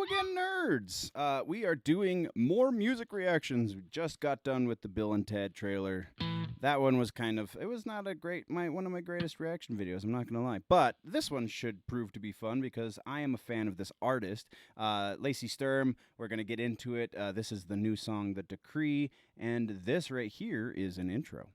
again, nerds. We are doing more music reactions. We just got done with the Bill and Ted trailer. That one was it was not a one of my greatest reaction videos, I'm not going to lie. But this one should prove to be fun because I am a fan of this artist, Lacey Sturm. We're going to get into it. This is the new song, The Decree, and this right here is an intro.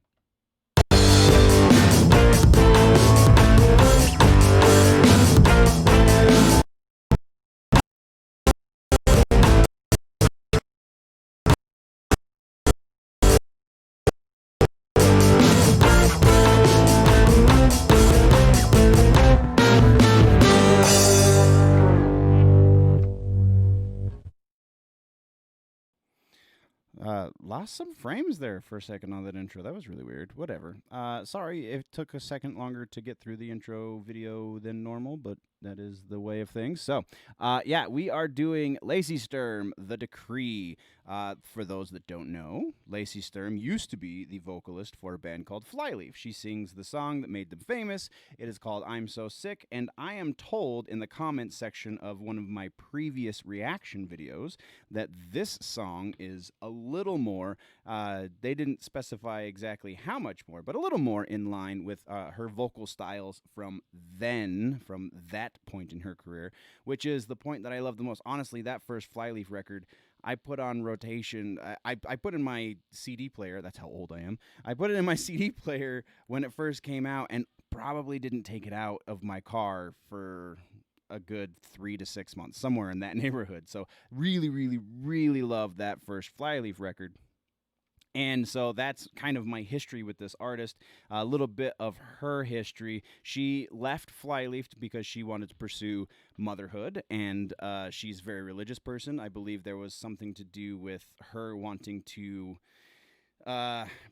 Lost some frames there for a second on that intro. That was really weird. Whatever. Sorry, it took a second longer to get through the intro video than normal, but that is the way of things. So, yeah, we are doing Lacey Sturm, The Decree. For those that don't know, Lacey Sturm used to be the vocalist for a band called Flyleaf. She sings the song that made them famous. It is called I'm So Sick, and I am told in the comments section of one of my previous reaction videos that this song is a little more, they didn't specify exactly how much more, but a little more in line with her vocal styles from that point in her career, which is the point that I love the most. Honestly, that first Flyleaf record, I put on rotation. I put in my CD player. That's how old I am. I put it in my CD player when it first came out and probably didn't take it out of my car for a good 3 to 6 months, somewhere in that neighborhood. So really, really, really loved that first Flyleaf record. And so that's kind of my history with this artist, a little bit of her history. She left Flyleaf because she wanted to pursue motherhood, and she's a very religious person. I believe there was something to do with her wanting to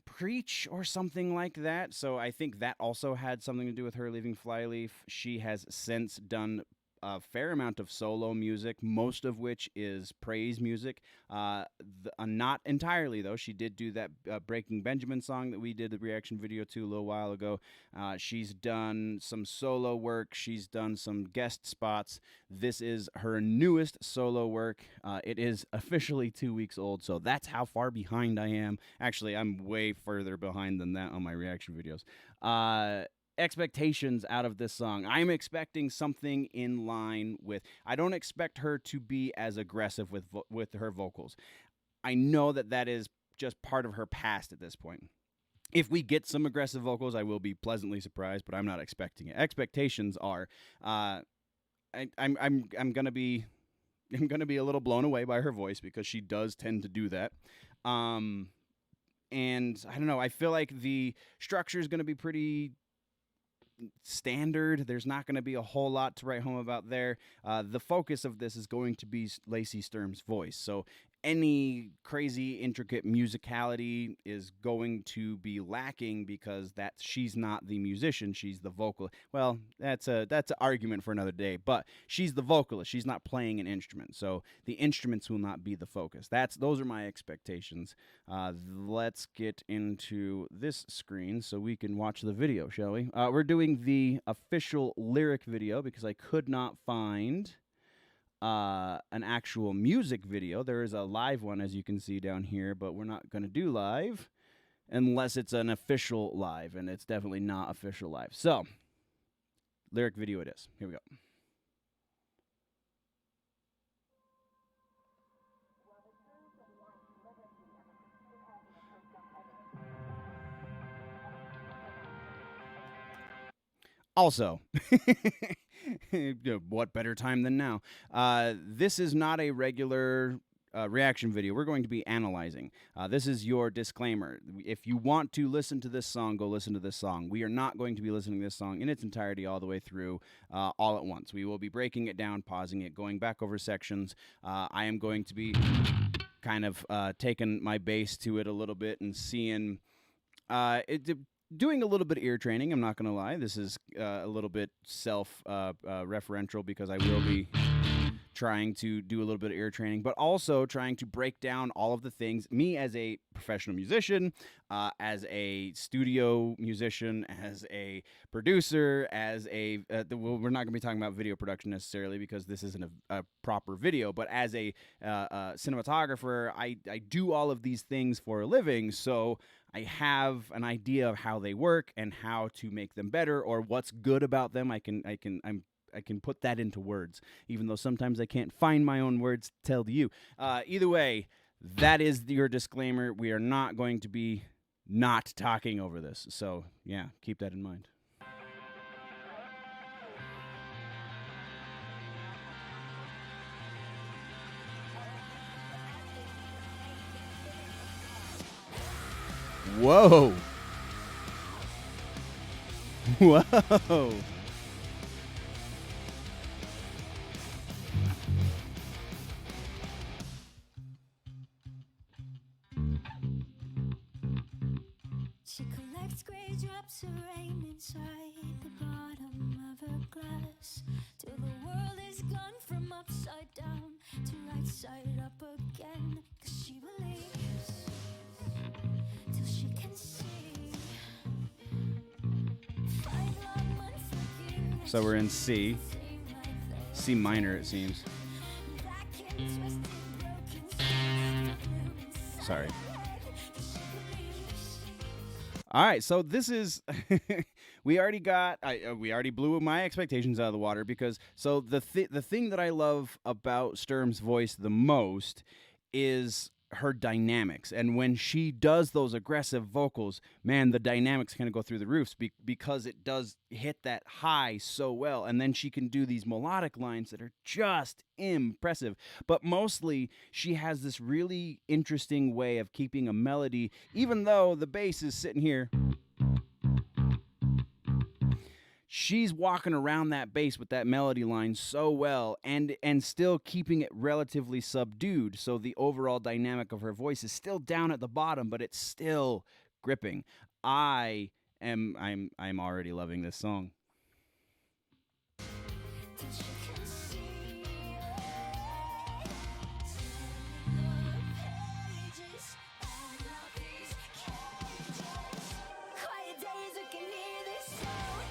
preach or something like that. So I think that also had something to do with her leaving Flyleaf. She has since done a fair amount of solo music, most of which is praise music. Not entirely, though. She did do that Breaking Benjamin song that we did the reaction video to a little while ago. She's done some solo work. She's done some guest spots. This is her newest solo work. It is officially 2 weeks old, so that's how far behind I am. Actually, I'm way further behind than that on my reaction videos. Expectations out of this song. I'm expecting something in line with, I don't expect her to be as aggressive with her vocals. I know that is just part of her past at this point. If we get some aggressive vocals, I will be pleasantly surprised, but I'm not expecting it. Expectations are, I'm gonna be a little blown away by her voice because she does tend to do that. And I don't know. I feel like the structure is gonna be pretty standard. There's not going to be a whole lot to write home about there. The focus of this is going to be Lacey Sturm's voice. So any crazy intricate musicality is going to be lacking because she's not the musician, she's the vocal. Well, that's an argument for another day, but she's the vocalist. She's not playing an instrument. So the instruments will not be the focus. Those are my expectations. Let's get into this screen so we can watch the video, shall we? We're doing the official lyric video because I could not find an actual music video. There is a live one, as you can see down here, but we're not going to do live unless it's an official live, and it's definitely not official live. So, lyric video it is. Here we go. Also, what better time than now? This is not a regular reaction video. We're going to be analyzing. This is your disclaimer. If you want to listen to this song, go listen to this song. We are not going to be listening to this song in its entirety all the way through all at once. We will be breaking it down, pausing it, going back over sections. I am going to be kind of taking my bass to it a little bit and seeing doing a little bit of ear training. I'm not going to lie. This is a little bit self-referential because I will be trying to do a little bit of ear training, but also trying to break down all of the things. Me as a professional musician, as a studio musician, as a producer, as a well, we're not going to be talking about video production necessarily because this isn't a proper video, but as a cinematographer, I do all of these things for a living, so I have an idea of how they work and how to make them better, or what's good about them. I can put that into words, even though sometimes I can't find my own words to tell to you. Either way, that is your disclaimer. We are not going to be not talking over this. So, yeah, keep that in mind. Whoa. Whoa. She collects gray drops of rain inside the bottom of her glass, till the world is gone from upside down to right side up again. 'Cause she believes till she can see. 5 long months of years. So we're in C. C minor, it seems. Black and twisted, broken, Sorry. All right, so this is we already blew my expectations out of the water, because so the thing that I love about Sturm's voice the most is her dynamics, and when she does those aggressive vocals, man, the dynamics kind of go through the roofs because it does hit that high so well, and then she can do these melodic lines that are just impressive. But mostly, she has this really interesting way of keeping a melody, even though the bass is sitting here. She's walking around that bass with that melody line so well, and still keeping it relatively subdued. So the overall dynamic of her voice is still down at the bottom, but it's still gripping. I'm already loving this song. till she can see. Pages and all these cages. Quiet days we can hear this sound.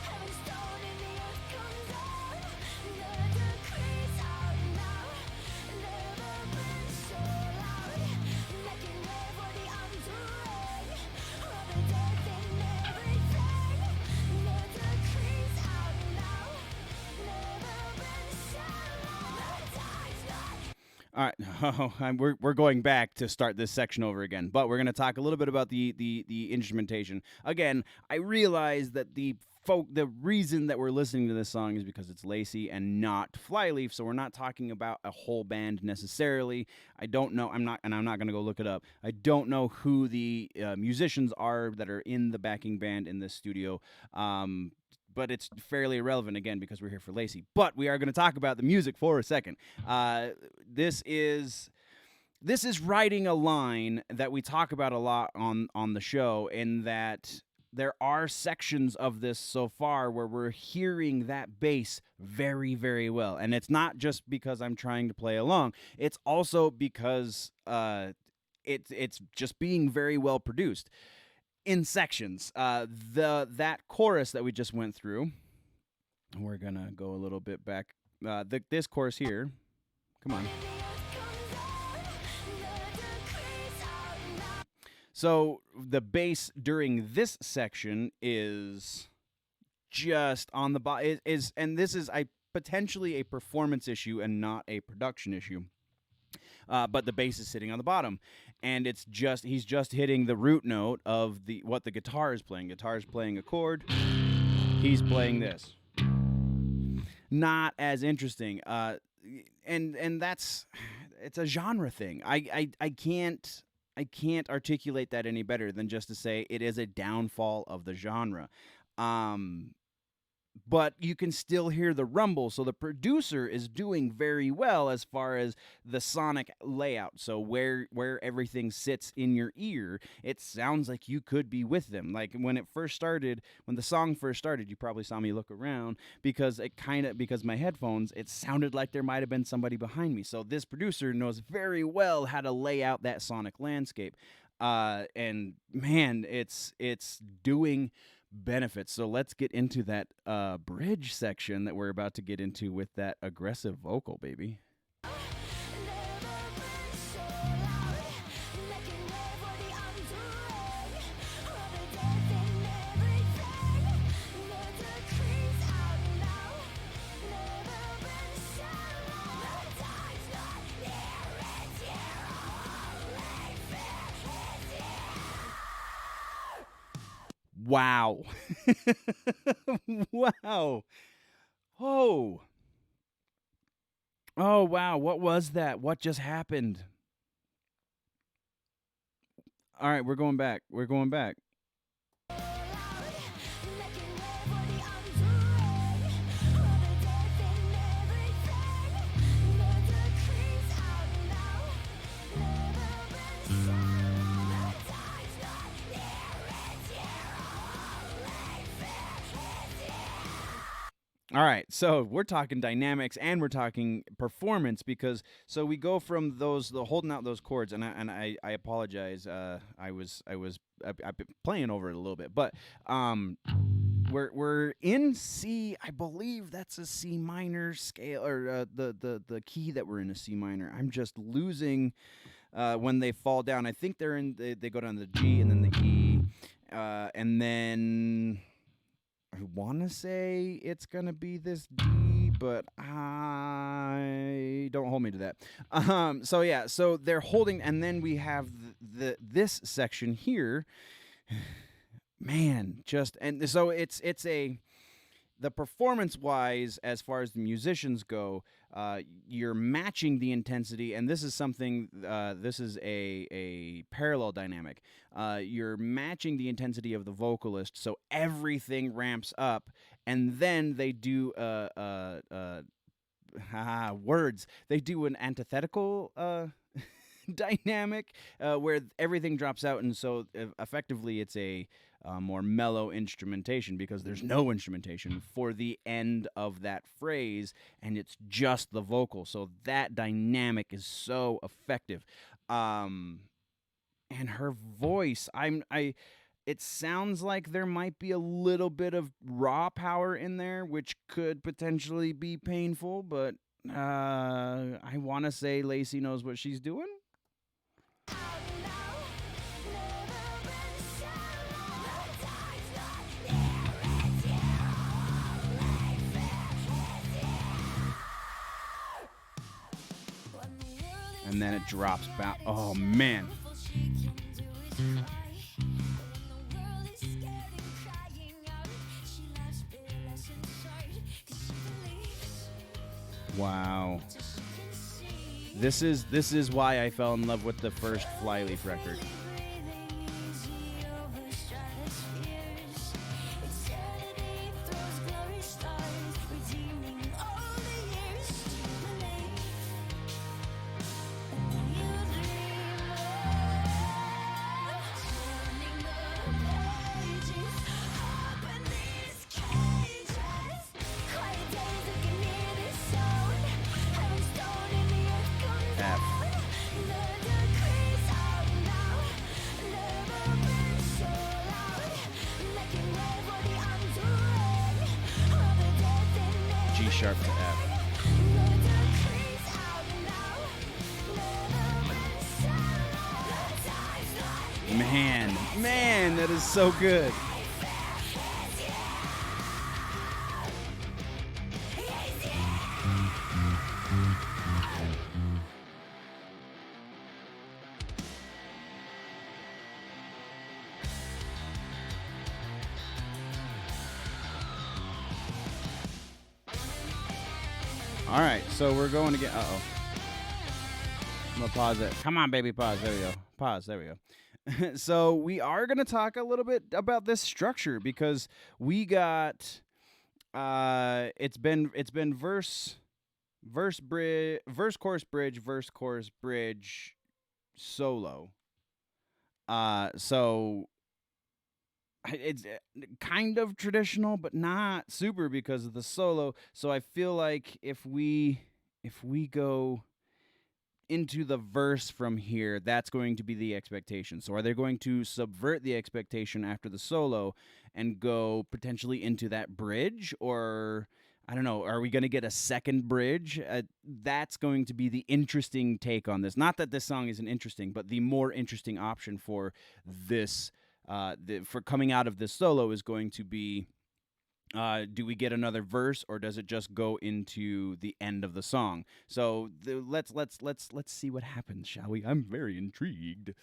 Heaven's stone and the earth comes down. The decree's out now. Never been so loud. Making way for the undoing. All the death in everything. The decree's out now. Never been so loud. The time's not. All right, we're going back to start this section over again, but we're going to talk a little bit about the instrumentation. Again, I realize that the reason that we're listening to this song is because it's Lacey and not Flyleaf, so we're not talking about a whole band necessarily. I don't know, I'm not going to go look it up. I don't know who the musicians are that are in the backing band in this studio. But it's fairly irrelevant, again, because we're here for Lacey. But we are going to talk about the music for a second. This is writing a line that we talk about a lot on the show, in that there are sections of this so far where we're hearing that bass very, very well. And it's not just because I'm trying to play along. It's also because it's just being very well produced. In sections, that chorus that we just went through, we're gonna go a little bit back. This chorus here, come on. So the bass during this section is just on the bottom. And this is potentially a performance issue and not a production issue. But the bass is sitting on the bottom, and he's just hitting the root note of what the guitar is playing. Guitar is playing a chord. He's playing this. Not as interesting. And it's a genre thing. I can't articulate that any better than just to say it is a downfall of the genre. but you can still hear the rumble. So the producer is doing very well as far as the sonic layout. So where everything sits in your ear, it sounds like you could be with them. Like when the song first started, you probably saw me look around because because my headphones, it sounded like there might have been somebody behind me. So this producer knows very well how to lay out that sonic landscape. And man, it's doing benefits. So let's get into that bridge section that we're about to get into with that aggressive vocal, baby. Wow. Wow. Oh. Oh, wow. What was that? What just happened? All right, we're going back. We're going back. All right, so we're talking dynamics and we're talking performance because so we go from the holding out those chords and I apologize. I've been playing over it a little bit, but we're in C. I believe that's a C minor scale or the key that we're in a C minor. I'm just losing when they fall down. I think they go down to the G and then the E, and then. I want to say it's gonna be this D, but I don't hold me to that. So yeah, so they're holding, and then we have this section here. Man, and so it's the performance wise, as far as the musicians go, you're matching the intensity, and this is something. This is a parallel dynamic. You're matching the intensity of the vocalist, so everything ramps up, and then they do words. They do an antithetical dynamic where everything drops out, and so effectively it's a more mellow instrumentation because there's no instrumentation for the end of that phrase, and it's just the vocal. So that dynamic is so effective. And her voice, it sounds like there might be a little bit of raw power in there, which could potentially be painful, but I want to say Lacey knows what she's doing. And then it drops back. Oh, man. Wow. This is why I fell in love with the first Flyleaf record. G sharp to F. Man, that is so good. All right, so we're going to get. Uh-oh. I'm gonna pause it. Come on, baby, pause. There we go. Pause. There we go. So we are gonna talk a little bit about this structure because we got It's been verse chorus bridge solo. So it's kind of traditional, but not super because of the solo. So I feel like if we go into the verse from here, that's going to be the expectation. So are they going to subvert the expectation after the solo and go potentially into that bridge, or I don't know, are we going to get a second bridge? That's going to be the interesting take on this. Not that this song isn't interesting, but the more interesting option for this for coming out of this solo is going to be, do we get another verse, or does it just go into the end of the song? So let's see what happens, shall we? I'm very intrigued.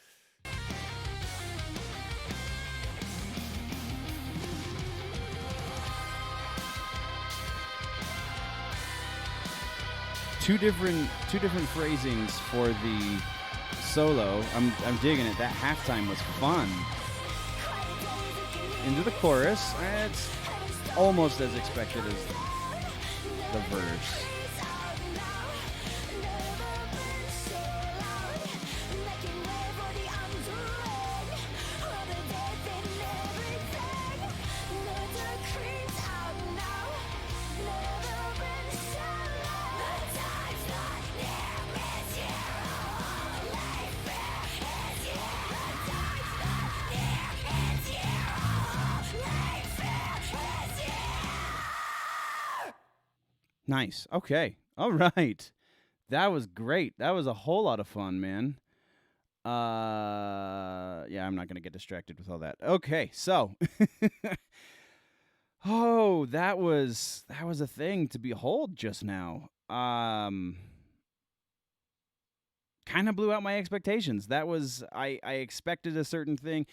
Two different phrasings for the solo. I'm digging it. That halftime was fun. Into the chorus, it's almost as expected as the verse. Nice. Okay. All right. That was great. That was a whole lot of fun, man. Yeah, I'm not gonna get distracted with all that. Okay, so oh, that was a thing to behold just now. Kind of blew out my expectations. That was I expected a certain thing.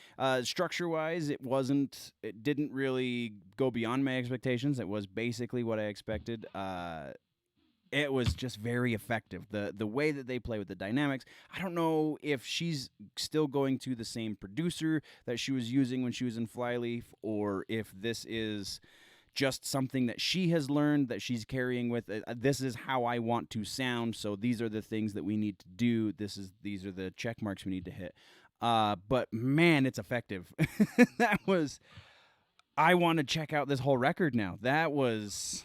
Structure wise, it didn't really go beyond my expectations. It was basically what I expected. It was just very effective. The way that they play with the dynamics. I don't know if she's still going to the same producer that she was using when she was in Flyleaf, or if this is just something that she has learned that she's carrying with. This is how I want to sound, so these are the things that we need to do. These are the check marks we need to hit. But man, it's effective. That was. I want to check out this whole record now. That was.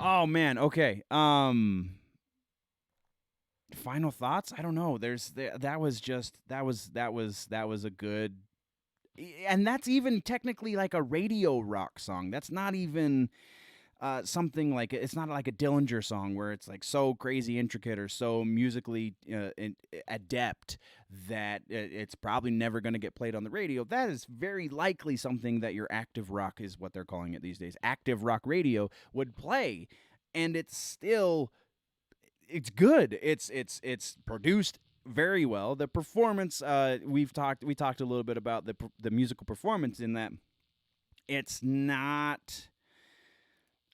Oh man. Okay. Final thoughts. I don't know. That was a good. And that's even technically like a radio rock song. That's not even something like, it's not like a Dillinger song where it's like so crazy intricate or so musically adept that it's probably never going to get played on the radio. That is very likely something that your active rock, is what they're calling it these days, active rock radio, would play, and it's good. It's produced very well. The performance, we talked a little bit about the musical performance, in that it's not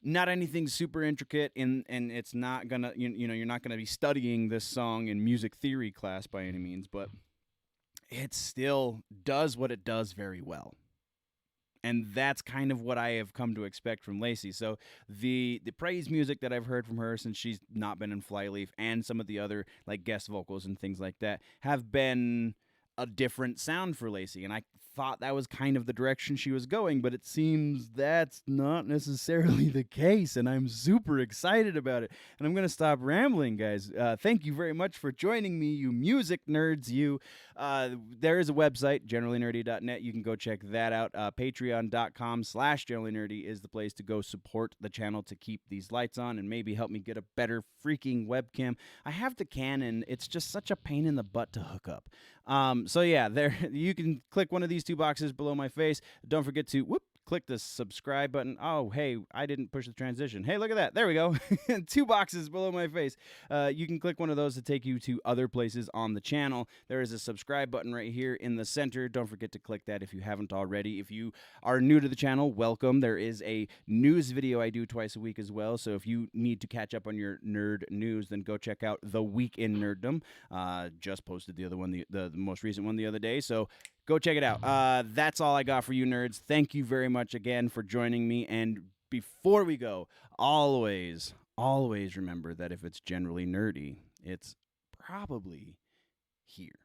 anything super intricate, and it's not gonna, you're not gonna be studying this song in music theory class by any means, but it still does what it does very well. And that's kind of what I have come to expect from Lacey. So the praise music that I've heard from her since she's not been in Flyleaf, and some of the other like guest vocals and things like that, have been a different sound for Lacey. And I thought that was kind of the direction she was going, but it seems that's not necessarily the case, and I'm super excited about it. And I'm going to stop rambling, guys. Thank you very much for joining me, you music nerds. There is a website, generallynerdy.net. You can go check that out. Patreon.com/generallynerdy is the place to go support the channel to keep these lights on and maybe help me get a better freaking webcam. I have the Canon. It's just such a pain in the butt to hook up. So yeah, there you can click one of these two boxes below my face. Don't forget to click the subscribe button. Oh, hey, I didn't push the transition. Hey, look at that. There we go. Two boxes below my face. You can click one of those to take you to other places on the channel. There is a subscribe button right here in the center. Don't forget to click that if you haven't already. If you are new to the channel, welcome. There is a news video I do twice a week as well. So if you need to catch up on your nerd news, then go check out The Week in Nerddom. Just posted the other one, the most recent one the other day. So Go check it out. That's all I got for you nerds. Thank you very much again for joining me. And before we go, always remember that if it's generally nerdy, it's probably here.